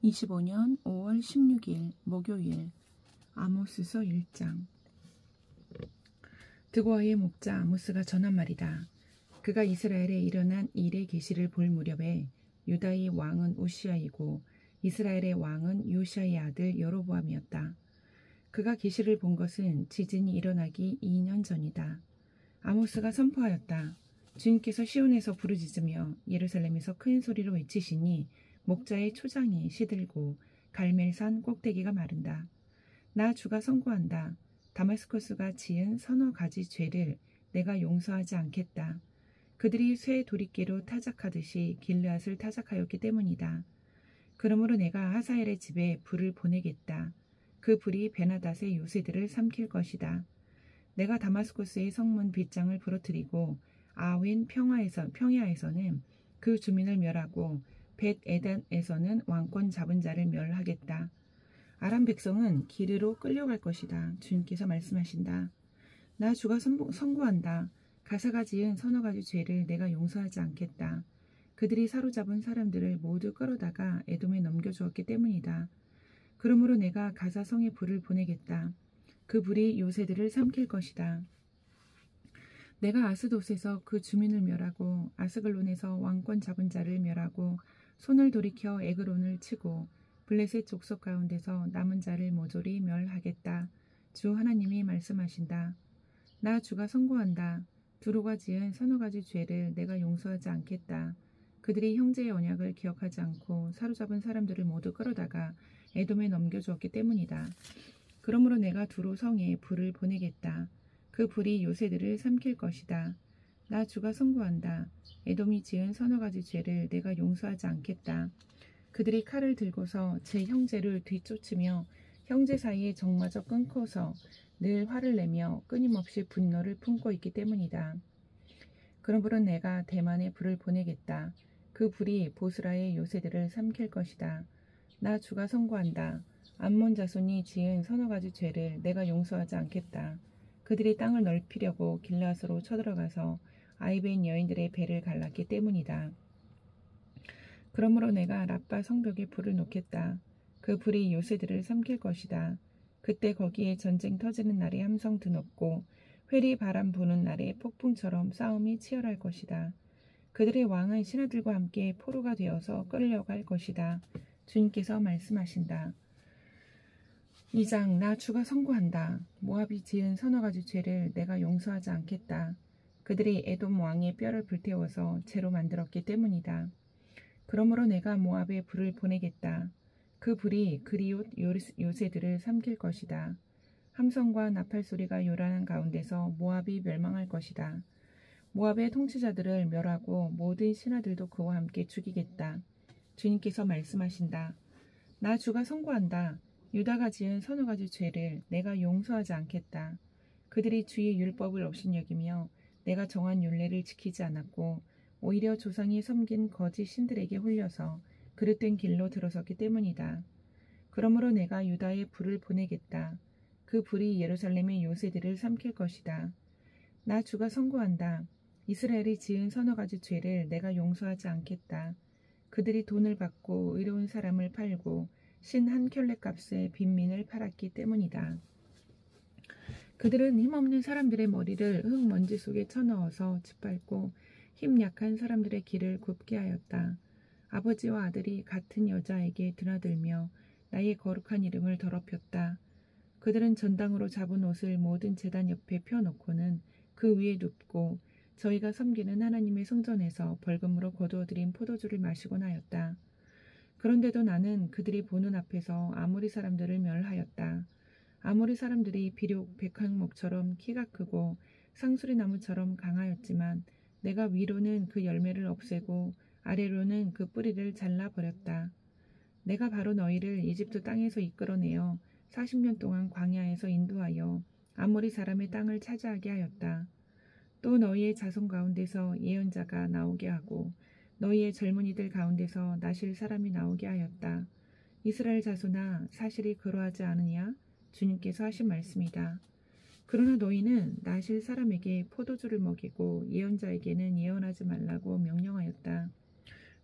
25년 5월 16일 목요일 아모스서 1장. 드고아의 목자 아모스가 전한 말이다. 그가 이스라엘에 일어난 일의 계시를 볼 무렵에 유다의 왕은 우시아이고 이스라엘의 왕은 요시아의 아들 여로보암이었다. 그가 계시를 본 것은 지진이 일어나기 2년 전이다. 아모스가 선포하였다. 주님께서 시온에서 부르짖으며 예루살렘에서 큰 소리로 외치시니 목자의 초장이 시들고 갈멜산 꼭대기가 마른다. 나 주가 선고한다. 다마스코스가 지은 서너 가지 죄를 내가 용서하지 않겠다. 그들이 쇠 도리깨로 타작하듯이 길르앗을 타작하였기 때문이다. 그러므로 내가 하사엘의 집에 불을 보내겠다. 그 불이 베나닷의 요새들을 삼킬 것이다. 내가 다마스코스의 성문 빗장을 부러뜨리고 아웬 평야에서는 그 주민을 멸하고 벳에단에서는 왕권 잡은 자를 멸하겠다. 아람 백성은 기르로 끌려갈 것이다. 주님께서 말씀하신다. 나 주가 선고한다. 가사가 지은 서너 가지 죄를 내가 용서하지 않겠다. 그들이 사로잡은 사람들을 모두 끌어다가 에돔에 넘겨주었기 때문이다. 그러므로 내가 가사 성에 불을 보내겠다. 그 불이 요새들을 삼킬 것이다. 내가 아스돗에서 그 주민을 멸하고 아스글론에서 왕권 잡은 자를 멸하고 손을 돌이켜 에그론을 치고 블레셋 족속 가운데서 남은 자를 모조리 멸하겠다. 주 하나님이 말씀하신다. 나 주가 선고한다. 두로가 지은 서너 가지 죄를 내가 용서하지 않겠다. 그들이 형제의 언약을 기억하지 않고 사로잡은 사람들을 모두 끌어다가 에돔에 넘겨주었기 때문이다. 그러므로 내가 두로 성에 불을 보내겠다. 그 불이 요새들을 삼킬 것이다. 나 주가 선고한다. 에돔이 지은 서너 가지 죄를 내가 용서하지 않겠다. 그들이 칼을 들고서 제 형제를 뒤쫓으며 형제 사이에 적마저 끊고서 늘 화를 내며 끊임없이 분노를 품고 있기 때문이다. 그러므로 내가 대만에 불을 보내겠다. 그 불이 보스라의 요새들을 삼킬 것이다. 나 주가 선고한다. 암몬 자손이 지은 서너 가지 죄를 내가 용서하지 않겠다. 그들이 땅을 넓히려고 길르앗으로 쳐들어가서 아이벤 여인들의 배를 갈랐기 때문이다. 그러므로 내가 라빠 성벽에 불을 놓겠다. 그 불이 요새들을 삼킬 것이다. 그때 거기에 전쟁 터지는 날에 함성 드높고 회리 바람 부는 날에 폭풍처럼 싸움이 치열할 것이다. 그들의 왕은 신하들과 함께 포로가 되어서 끌려갈 것이다. 주님께서 말씀하신다. 2장. 나 주가 선고한다. 모압이 지은 서너 가지 죄를 내가 용서하지 않겠다. 그들이 에돔 왕의 뼈를 불태워서 재로 만들었기 때문이다. 그러므로 내가 모압에 불을 보내겠다. 그 불이 그리옷 요새들을 삼킬 것이다. 함성과 나팔 소리가 요란한 가운데서 모압이 멸망할 것이다. 모압의 통치자들을 멸하고 모든 신하들도 그와 함께 죽이겠다. 주님께서 말씀하신다. 나 주가 선고한다. 유다가 지은 서너 가지 죄를 내가 용서하지 않겠다. 그들이 주의 율법을 업신여기며 내가 정한 율례를 지키지 않았고 오히려 조상이 섬긴 거짓 신들에게 홀려서 그릇된 길로 들어섰기 때문이다. 그러므로 내가 유다에 불을 보내겠다. 그 불이 예루살렘의 요새들을 삼킬 것이다. 나 주가 선고한다. 이스라엘이 지은 서너 가지 죄를 내가 용서하지 않겠다. 그들이 돈을 받고 의로운 사람을 팔고 신 한 켤레 값에 빈민을 팔았기 때문이다. 그들은 힘없는 사람들의 머리를 흙먼지 속에 쳐넣어서 짓밟고 힘 약한 사람들의 길을 굽게 하였다. 아버지와 아들이 같은 여자에게 드나들며 나의 거룩한 이름을 더럽혔다. 그들은 전당으로 잡은 옷을 모든 제단 옆에 펴놓고는 그 위에 눕고 저희가 섬기는 하나님의 성전에서 벌금으로 거두어들인 포도주를 마시곤 하였다. 그런데도 나는 그들이 보는 앞에서 아모리 사람들을 멸하였다. 아모리 사람들이 비록 백향목처럼 키가 크고 상수리 나무처럼 강하였지만 내가 위로는 그 열매를 없애고 아래로는 그 뿌리를 잘라버렸다. 내가 바로 너희를 이집트 땅에서 이끌어내어 40년 동안 광야에서 인도하여 아모리 사람의 땅을 차지하게 하였다. 또 너희의 자손 가운데서 예언자가 나오게 하고 너희의 젊은이들 가운데서 나실 사람이 나오게 하였다. 이스라엘 자손아, 사실이 그러하지 않으냐? 주님께서 하신 말씀이다. 그러나 너희는 나실 사람에게 포도주를 먹이고 예언자에게는 예언하지 말라고 명령하였다.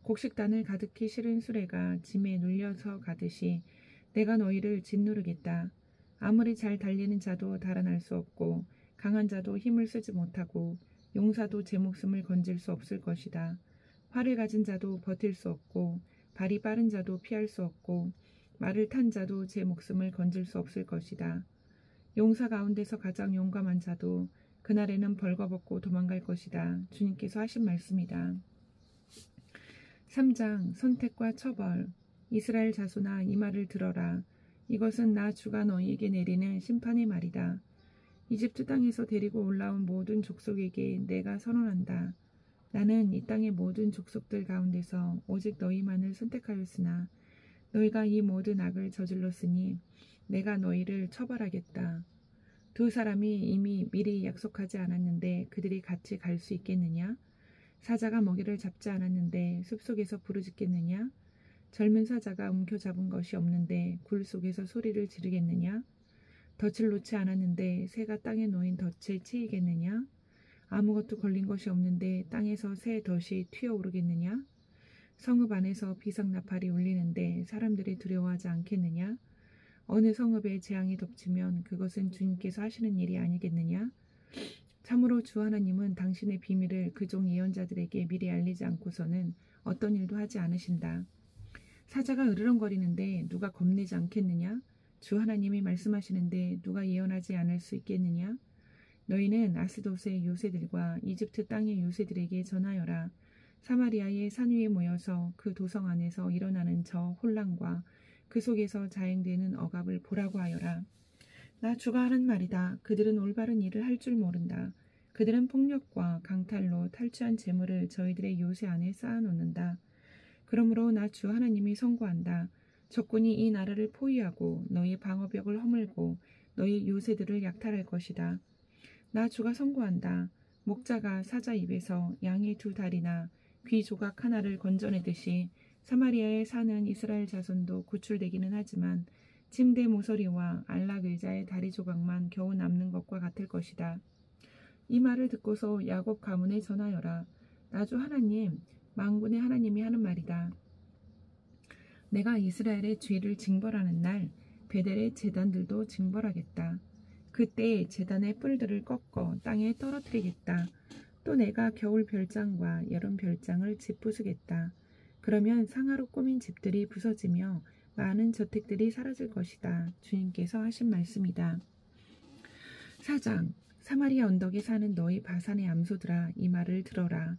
곡식단을 가득히 실은 수레가 짐에 눌려서 가듯이 내가 너희를 짓누르겠다. 아무리 잘 달리는 자도 달아날 수 없고 강한 자도 힘을 쓰지 못하고 용사도 제 목숨을 건질 수 없을 것이다. 활을 가진 자도 버틸 수 없고 발이 빠른 자도 피할 수 없고 말을 탄 자도 제 목숨을 건질 수 없을 것이다. 용사 가운데서 가장 용감한 자도 그날에는 벌거벗고 도망갈 것이다. 주님께서 하신 말씀이다. 3장 선택과 처벌. 이스라엘 자손아, 이 말을 들어라. 이것은 나 주가 너희에게 내리는 심판의 말이다. 이집트 땅에서 데리고 올라온 모든 족속에게 내가 선언한다. 나는 이 땅의 모든 족속들 가운데서 오직 너희만을 선택하였으나 너희가 이 모든 악을 저질렀으니 내가 너희를 처벌하겠다. 두 사람이 이미 미리 약속하지 않았는데 그들이 같이 갈 수 있겠느냐? 사자가 먹이를 잡지 않았는데 숲속에서 부르짖겠느냐? 젊은 사자가 움켜잡은 것이 없는데 굴 속에서 소리를 지르겠느냐? 덫을 놓지 않았는데 새가 땅에 놓인 덫에 치이겠느냐? 아무것도 걸린 것이 없는데 땅에서 새 덫이 튀어오르겠느냐? 성읍 안에서 비상나팔이 울리는데 사람들이 두려워하지 않겠느냐? 어느 성읍에 재앙이 덮치면 그것은 주님께서 하시는 일이 아니겠느냐? 참으로 주 하나님은 당신의 비밀을 그종 예언자들에게 미리 알리지 않고서는 어떤 일도 하지 않으신다. 사자가 으르렁거리는데 누가 겁내지 않겠느냐? 주 하나님이 말씀하시는데 누가 예언하지 않을 수 있겠느냐? 너희는 아스돗의 요새들과 이집트 땅의 요새들에게 전하여라. 사마리아의 산 위에 모여서 그 도성 안에서 일어나는 저 혼란과 그 속에서 자행되는 억압을 보라고 하여라. 나 주가 하는 말이다. 그들은 올바른 일을 할 줄 모른다. 그들은 폭력과 강탈로 탈취한 재물을 저희들의 요새 안에 쌓아놓는다. 그러므로 나 주 하나님이 선고한다. 적군이 이 나라를 포위하고 너희 방어벽을 허물고 너희 요새들을 약탈할 것이다. 나 주가 선고한다. 목자가 사자 입에서 양의 두 다리나 귀 조각 하나를 건져내듯이 사마리아에 사는 이스라엘 자손도 구출되기는 하지만 침대 모서리와 안락 의자의 다리 조각만 겨우 남는 것과 같을 것이다. 이 말을 듣고서 야곱 가문에 전하여라. 나 주 하나님, 만군의 하나님이 하는 말이다. 내가 이스라엘의 죄를 징벌하는 날 베델의 제단들도 징벌하겠다. 그때 제단의 뿔들을 꺾어 땅에 떨어뜨리겠다. 또 내가 겨울 별장과 여름 별장을 짓부수겠다. 그러면 상하로 꾸민 집들이 부서지며 많은 저택들이 사라질 것이다. 주님께서 하신 말씀이다. 4장 사마리아 언덕에 사는 너희 바산의 암소들아, 이 말을 들어라.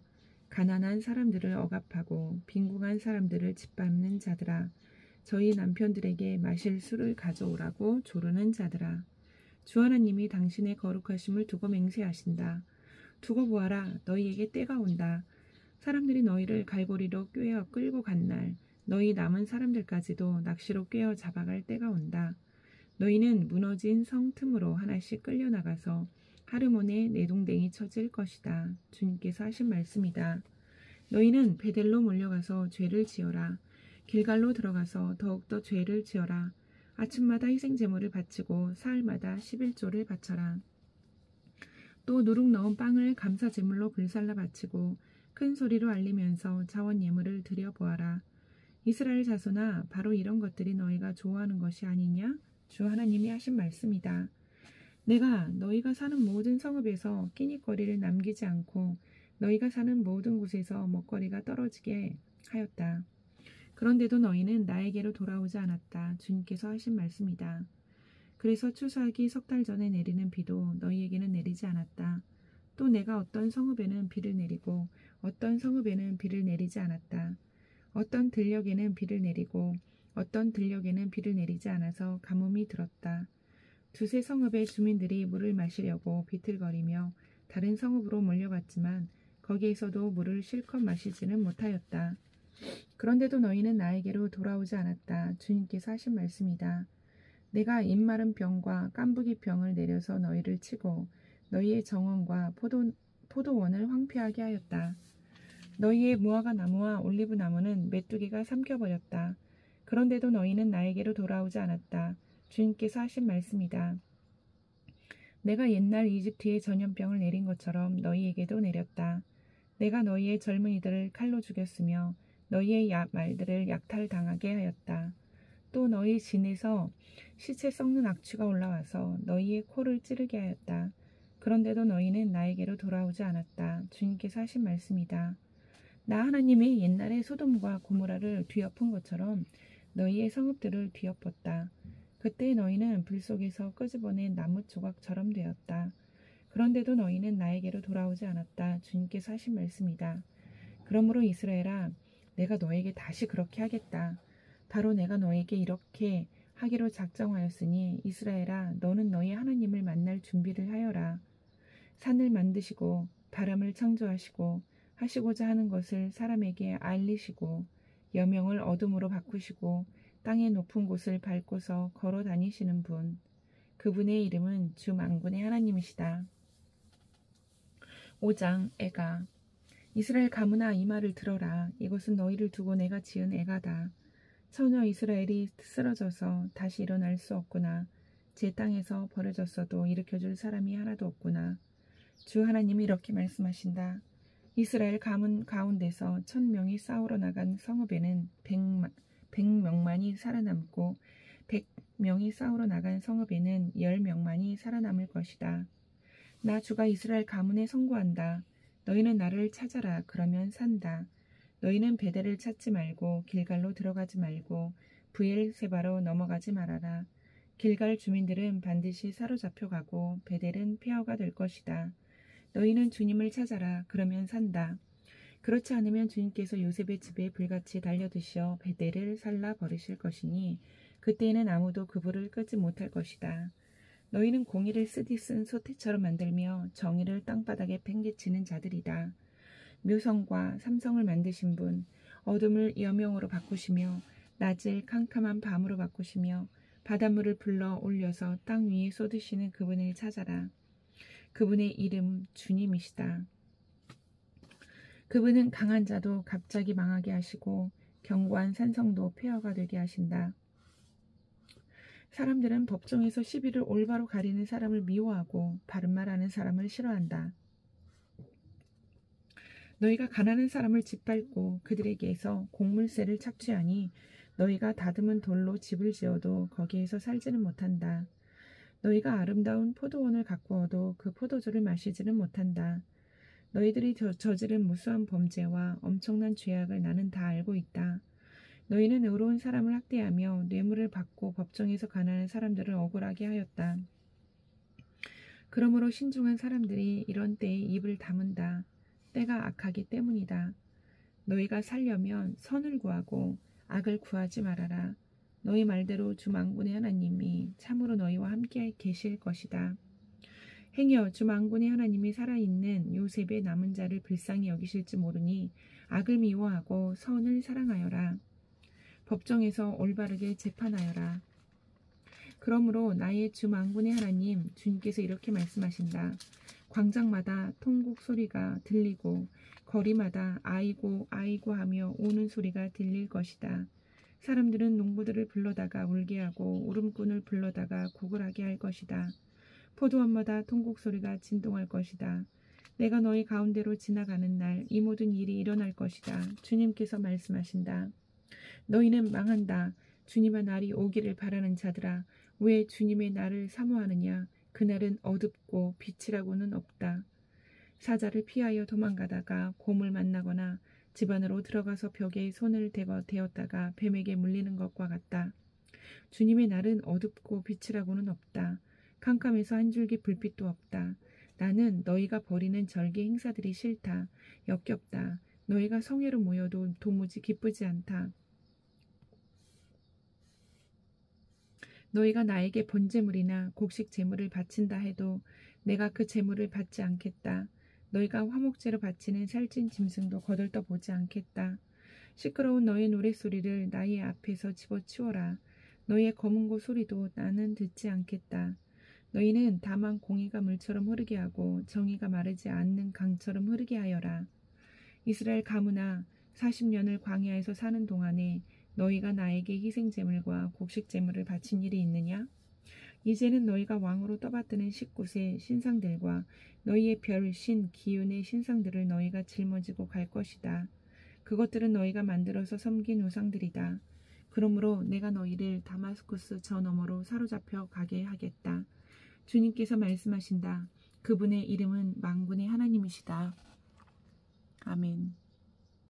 가난한 사람들을 억압하고 빈궁한 사람들을 짓밟는 자들아, 저희 남편들에게 마실 술을 가져오라고 조르는 자들아, 주 하나님이 당신의 거룩하심을 두고 맹세하신다. 두고 보아라, 너희에게 때가 온다. 사람들이 너희를 갈고리로 꿰어 끌고 간 날 너희 남은 사람들까지도 낚시로 꿰어 잡아갈 때가 온다. 너희는 무너진 성 틈으로 하나씩 끌려나가서 하르몬에 내동댕이 쳐질 것이다. 주님께서 하신 말씀이다. 너희는 베델로 몰려가서 죄를 지어라. 길갈로 들어가서 더욱더 죄를 지어라. 아침마다 희생제물을 바치고 사흘마다 11조를 바쳐라. 또 누룩 넣은 빵을 감사제물로 불살라 바치고 큰 소리로 알리면서 자원 예물을 드려보아라. 이스라엘 자손아, 바로 이런 것들이 너희가 좋아하는 것이 아니냐? 주 하나님이 하신 말씀이다. 내가 너희가 사는 모든 성읍에서 끼니거리를 남기지 않고 너희가 사는 모든 곳에서 먹거리가 떨어지게 하였다. 그런데도 너희는 나에게로 돌아오지 않았다. 주님께서 하신 말씀이다. 그래서 추수하기 석 달 전에 내리는 비도 너희에게는 내리지 않았다. 또 내가 어떤 성읍에는 비를 내리고 어떤 성읍에는 비를 내리지 않았다. 어떤 들녘에는 비를 내리고 어떤 들녘에는 비를 내리지 않아서 가뭄이 들었다. 두세 성읍의 주민들이 물을 마시려고 비틀거리며 다른 성읍으로 몰려갔지만 거기에서도 물을 실컷 마시지는 못하였다. 그런데도 너희는 나에게로 돌아오지 않았다. 주님께서 하신 말씀이다. 내가 입마른 병과 깐부기 병을 내려서 너희를 치고 너희의 정원과 포도원을 황폐하게 하였다. 너희의 무화과 나무와 올리브 나무는 메뚜기가 삼켜버렸다. 그런데도 너희는 나에게로 돌아오지 않았다. 주님께서 하신 말씀이다. 내가 옛날 이집트에 전염병을 내린 것처럼 너희에게도 내렸다. 내가 너희의 젊은이들을 칼로 죽였으며 너희의 말들을 약탈당하게 하였다. 또 너희 진에서 시체 썩는 악취가 올라와서 너희의 코를 찌르게 하였다. 그런데도 너희는 나에게로 돌아오지 않았다. 주님께서 하신 말씀이다. 나 하나님이 옛날에 소돔과 고모라를 뒤엎은 것처럼 너희의 성읍들을 뒤엎었다. 그때 너희는 불 속에서 끄집어낸 나무 조각처럼 되었다. 그런데도 너희는 나에게로 돌아오지 않았다. 주님께서 하신 말씀이다. 그러므로 이스라엘아, 내가 너에게 다시 그렇게 하겠다. 바로 내가 너에게 이렇게 하기로 작정하였으니 이스라엘아, 너는 너희 하나님을 만날 준비를 하여라. 산을 만드시고 바람을 창조하시고 하시고자 하는 것을 사람에게 알리시고 여명을 어둠으로 바꾸시고 땅의 높은 곳을 밟고서 걸어 다니시는 분, 그분의 이름은 주 만군의 하나님이시다. 5장 애가. 이스라엘 가문아, 이 말을 들어라. 이것은 너희를 두고 내가 지은 애가다. 처녀 이스라엘이 쓰러져서 다시 일어날 수 없구나. 제 땅에서 버려졌어도 일으켜줄 사람이 하나도 없구나. 주 하나님이 이렇게 말씀하신다. 이스라엘 가문 가운데서 1000명이 싸우러 나간 성읍에는 100명만이 살아남고 100명이 싸우러 나간 성읍에는 10명만이 살아남을 것이다. 나 주가 이스라엘 가문에 선고한다. 너희는 나를 찾아라. 그러면 산다. 너희는 베델을 찾지 말고 길갈로 들어가지 말고 브엘세바로 넘어가지 말아라. 길갈 주민들은 반드시 사로잡혀가고 베델은 폐허가 될 것이다. 너희는 주님을 찾아라. 그러면 산다. 그렇지 않으면 주님께서 요셉의 집에 불같이 달려드셔 베델을 살라 버리실 것이니 그때에는 아무도 그 불을 끄지 못할 것이다. 너희는 공의를 쓰디 쓴 소태처럼 만들며 정의를 땅바닥에 팽개치는 자들이다. 묘성과 삼성을 만드신 분, 어둠을 여명으로 바꾸시며 낮을 캄캄한 밤으로 바꾸시며 바닷물을 불러 올려서 땅 위에 쏟으시는 그분을 찾아라. 그분의 이름 주님이시다. 그분은 강한 자도 갑자기 망하게 하시고 견고한 산성도 폐허가 되게 하신다. 사람들은 법정에서 시비를 올바로 가리는 사람을 미워하고 바른 말하는 사람을 싫어한다. 너희가 가난한 사람을 짓밟고 그들에게서 곡물세를 착취하니 너희가 다듬은 돌로 집을 지어도 거기에서 살지는 못한다. 너희가 아름다운 포도원을 가꾸어도 그 포도주를 마시지는 못한다. 너희들이 저지른 무수한 범죄와 엄청난 죄악을 나는 다 알고 있다. 너희는 의로운 사람을 학대하며 뇌물을 받고 법정에서 가난한 사람들을 억울하게 하였다. 그러므로 신중한 사람들이 이런 때에 입을 다문다. 때가 악하기 때문이다. 너희가 살려면 선을 구하고 악을 구하지 말아라. 너희 말대로 주 만군의 하나님이 참으로 너희와 함께 계실 것이다. 행여 주 만군의 하나님이 살아있는 요셉의 남은 자를 불쌍히 여기실지 모르니 악을 미워하고 선을 사랑하여라. 법정에서 올바르게 재판하여라. 그러므로 나의 주 만군의 하나님 주님께서 이렇게 말씀하신다. 광장마다 통곡 소리가 들리고 거리마다 아이고 아이고 하며 우는 소리가 들릴 것이다. 사람들은 농부들을 불러다가 울게 하고 울음꾼을 불러다가 구걸하게 할 것이다. 포도원마다 통곡 소리가 진동할 것이다. 내가 너희 가운데로 지나가는 날 이 모든 일이 일어날 것이다. 주님께서 말씀하신다. 너희는 망한다. 주님의 날이 오기를 바라는 자들아, 왜 주님의 날을 사모하느냐? 그날은 어둡고 빛이라고는 없다. 사자를 피하여 도망가다가 곰을 만나거나 집 안으로 들어가서 벽에 손을 대었다가 뱀에게 물리는 것과 같다. 주님의 날은 어둡고 빛이라고는 없다. 캄캄해서 한 줄기 불빛도 없다. 나는 너희가 벌이는 절개 행사들이 싫다. 역겹다. 너희가 성회로 모여도 도무지 기쁘지 않다. 너희가 나에게 번제물이나 곡식 제물을 바친다 해도 내가 그 제물을 받지 않겠다. 너희가 화목제로 바치는 살찐 짐승도 거들떠 보지 않겠다. 시끄러운 너의 노랫소리를 나의 앞에서 집어치워라. 너희의 검은고 소리도 나는 듣지 않겠다. 너희는 다만 공의가 물처럼 흐르게 하고 정의가 마르지 않는 강처럼 흐르게 하여라. 이스라엘 가문아, 40년을 광야에서 사는 동안에 너희가 나에게 희생제물과 곡식제물을 바친 일이 있느냐? 이제는 너희가 왕으로 떠받드는 19세 신상들과 너희의 별, 신, 기운의 신상들을 너희가 짊어지고 갈 것이다. 그것들은 너희가 만들어서 섬긴 우상들이다. 그러므로 내가 너희를 다마스쿠스 저 너머로 사로잡혀 가게 하겠다. 주님께서 말씀하신다. 그분의 이름은 만군의 하나님이시다. 아멘.